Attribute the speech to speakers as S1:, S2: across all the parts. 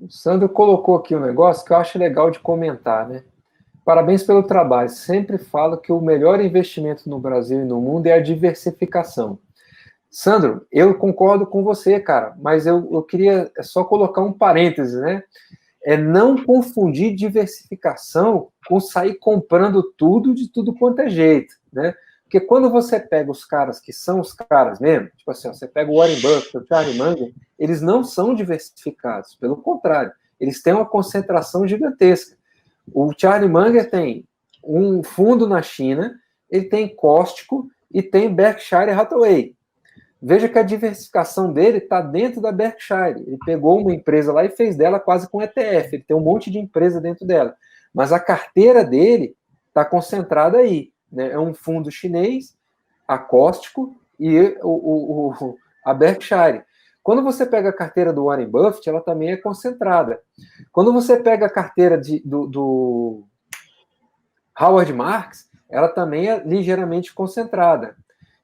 S1: O Sandro colocou aqui um negócio que eu acho legal de comentar, né? Parabéns pelo trabalho. Sempre falo que o melhor investimento no Brasil e no mundo é a diversificação. Sandro, eu concordo com você, cara, mas eu queria só colocar um parêntese, né? É não confundir diversificação com sair comprando tudo de tudo quanto é jeito, né? Porque quando você pega os caras que são os caras mesmo, tipo assim, ó, você pega o Warren Buffett, o Charlie Munger, eles não são diversificados, pelo contrário, eles têm uma concentração gigantesca. O Charlie Munger tem um fundo na China, ele tem Costco e tem Berkshire Hathaway. Veja que a diversificação dele está dentro da Berkshire. Ele pegou uma empresa lá e fez dela quase com ETF. Ele tem um monte de empresa dentro dela. Mas a carteira dele está concentrada aí, né? É um fundo chinês, a Costco e a Berkshire. Quando você pega a carteira do Warren Buffett, ela também é concentrada. Quando você pega a carteira do Howard Marks, ela também é ligeiramente concentrada.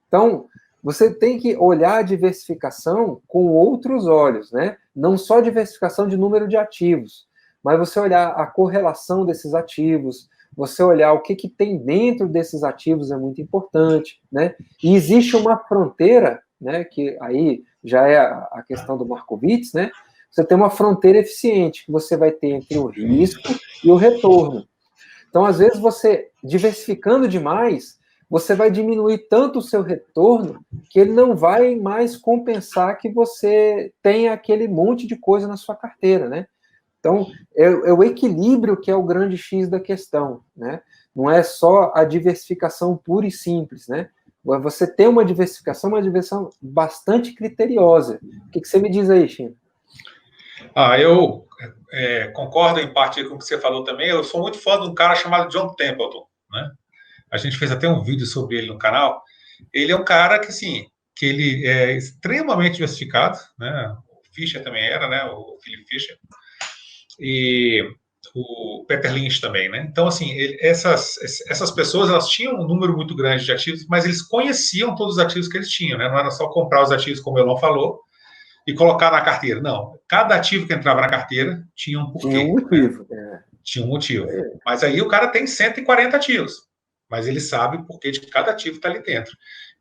S1: Então, você tem que olhar a diversificação com outros olhos, né? Não só diversificação de número de ativos, mas você olhar a correlação desses ativos, você olhar o que tem dentro desses ativos é muito importante, né? E existe uma fronteira, né? Que aí já é a questão do Markowitz, né? Você tem uma fronteira eficiente que você vai ter entre o risco e o retorno. Então, às vezes, você diversificando demais, você vai diminuir tanto o seu retorno que ele não vai mais compensar que você tenha aquele monte de coisa na sua carteira, né? Então, é o equilíbrio que é o grande X da questão, né? Não é só a diversificação pura e simples, né? Você tem uma diversificação bastante criteriosa. O que você me diz aí, Chino?
S2: Eu concordo em parte com o que você falou também. Eu sou muito fã de um cara chamado John Templeton, né? A gente fez até um vídeo sobre ele no canal. Ele é um cara que, assim, que ele é extremamente diversificado, né? O Fischer também era, né? O Philip Fischer. E o Peter Lynch também, né? Então, assim, essas pessoas, elas tinham um número muito grande de ativos, mas eles conheciam todos os ativos que eles tinham, né? Não era só comprar os ativos, como o Elon falou, e colocar na carteira. Não. Cada ativo que entrava na carteira tinha um porquê.
S1: Tinha um motivo.
S2: Né? Tinha um motivo. Mas aí o cara tem 140 ativos. Mas ele sabe o porquê de cada ativo está ali dentro.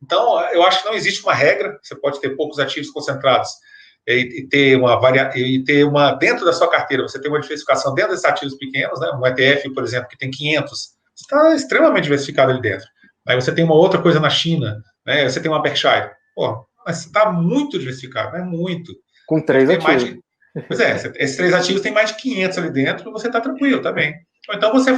S2: Então, eu acho que não existe uma regra. Você pode ter poucos ativos concentrados e ter uma dentro da sua carteira, você tem uma diversificação dentro desses ativos pequenos, né? Um ETF, por exemplo, que tem 500, você está extremamente diversificado ali dentro. Aí você tem uma outra coisa na China, né? Você tem uma Berkshire. Pô, mas você está muito diversificado, é muito.
S1: Com 3 ativos.
S2: Pois é, esses 3 ativos tem mais de 500 ali dentro, você está tranquilo, tá bem. Ou então você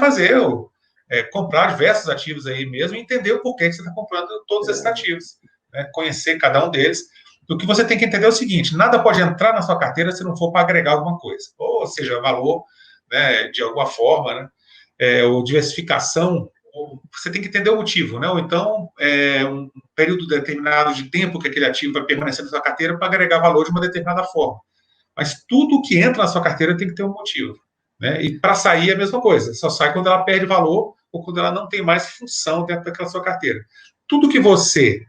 S2: comprar diversos ativos aí mesmo e entender o porquê que você está comprando todos esses ativos. Né? Conhecer cada um deles. O que você tem que entender é o seguinte: nada pode entrar na sua carteira se não for para agregar alguma coisa. Ou seja, valor, né, de alguma forma, né, ou diversificação. Você tem que entender o motivo, né? Ou então, um período determinado de tempo que aquele ativo vai permanecer na sua carteira para agregar valor de uma determinada forma. Mas tudo que entra na sua carteira tem que ter um motivo. Né? E para sair é a mesma coisa. Só sai quando ela perde valor ou quando ela não tem mais função dentro daquela sua carteira. Tudo que você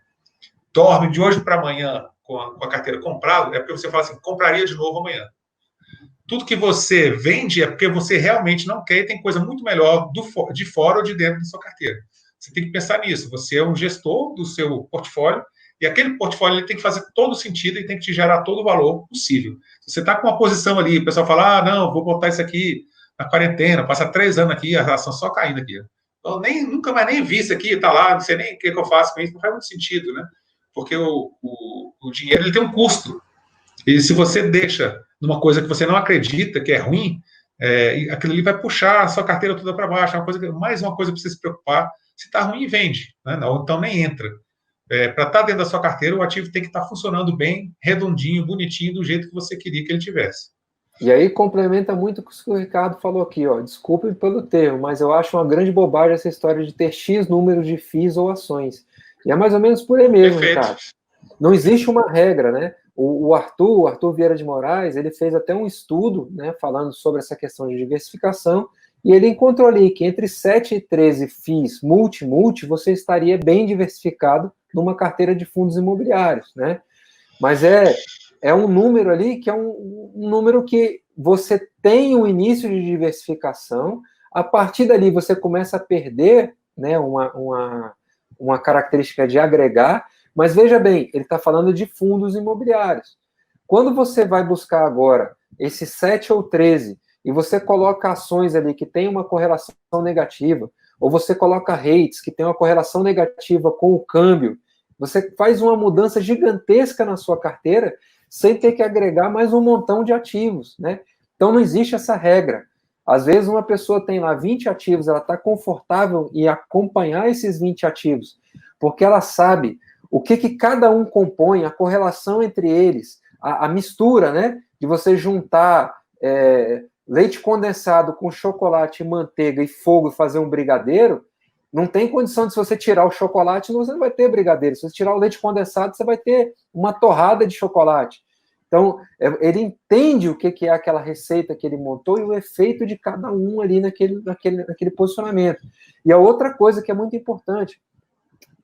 S2: dorme de hoje para amanhã com a carteira comprada é porque você fala assim, compraria de novo amanhã. Tudo que você vende é porque você realmente não quer e tem coisa muito melhor de fora ou de dentro da sua carteira. Você tem que pensar nisso. Você é um gestor do seu portfólio e aquele portfólio ele tem que fazer todo sentido e tem que te gerar todo o valor possível. Se você está com uma posição ali, o pessoal fala, não, vou botar isso aqui na quarentena, passa 3 anos aqui, a ação só caindo aqui. Então, nunca mais nem vi isso aqui, está lá, não sei nem o que eu faço com isso, não faz muito sentido, né? Porque o dinheiro ele tem um custo. E se você deixa numa coisa que você não acredita, que é ruim, aquilo ali vai puxar a sua carteira toda para baixo. Mais uma coisa para você se preocupar. Se está ruim, vende. Né? Ou então nem entra. Para estar dentro da sua carteira, o ativo tem que estar funcionando bem, redondinho, bonitinho, do jeito que você queria que ele tivesse.
S1: E aí complementa muito com o que o Ricardo falou aqui, ó. Desculpe pelo termo, mas eu acho uma grande bobagem essa história de ter X número de FIIs ou ações. E é mais ou menos por aí mesmo,
S2: Perfeito.
S1: Ricardo. Não existe uma regra, né? O Arthur Vieira de Moraes, ele fez até um estudo, né, falando sobre essa questão de diversificação, e ele encontrou ali que entre 7 e 13 FIIs multi, você estaria bem diversificado numa carteira de fundos imobiliários, né? Mas é um número ali que é um número que você tem o início de diversificação, a partir dali você começa a perder, né, uma característica de agregar, mas veja bem, ele está falando de fundos imobiliários. Quando você vai buscar agora esse 7 ou 13, e você coloca ações ali que tem uma correlação negativa, ou você coloca rates que tem uma correlação negativa com o câmbio, você faz uma mudança gigantesca na sua carteira sem ter que agregar mais um montão de ativos, né? Então não existe essa regra. Às vezes uma pessoa tem lá 20 ativos, ela está confortável em acompanhar esses 20 ativos, porque ela sabe o que cada um compõe, a correlação entre eles, a mistura, né? De você juntar leite condensado com chocolate, manteiga e fogo e fazer um brigadeiro, não tem condição de, se você tirar o chocolate, você não vai ter brigadeiro. Se você tirar o leite condensado, você vai ter uma torrada de chocolate. Então, ele entende o que é aquela receita que ele montou e o efeito de cada um ali naquele posicionamento. E a outra coisa que é muito importante,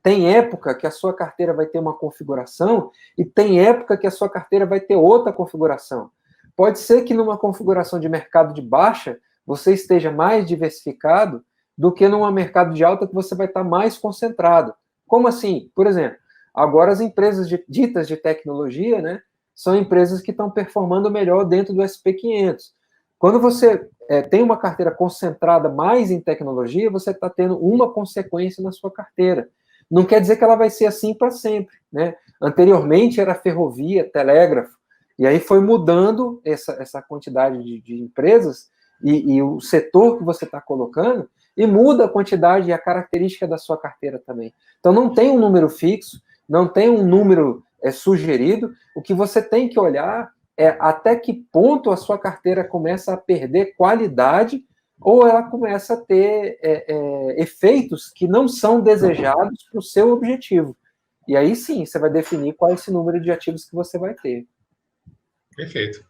S1: tem época que a sua carteira vai ter uma configuração e tem época que a sua carteira vai ter outra configuração. Pode ser que numa configuração de mercado de baixa, você esteja mais diversificado do que num mercado de alta que você vai estar mais concentrado. Como assim? Por exemplo, agora as empresas ditas de tecnologia, né, são empresas que estão performando melhor dentro do SP500. Quando você tem uma carteira concentrada mais em tecnologia, você está tendo uma consequência na sua carteira. Não quer dizer que ela vai ser assim para sempre, né? Anteriormente era ferrovia, telégrafo, e aí foi mudando essa quantidade de empresas e o setor que você está colocando, e muda a quantidade e a característica da sua carteira também. Então, não tem um número fixo, não tem um número sugerido. O que você tem que olhar é até que ponto a sua carteira começa a perder qualidade ou ela começa a ter efeitos que não são desejados para o seu objetivo. E aí sim, você vai definir qual é esse número de ativos que você vai ter.
S2: Perfeito.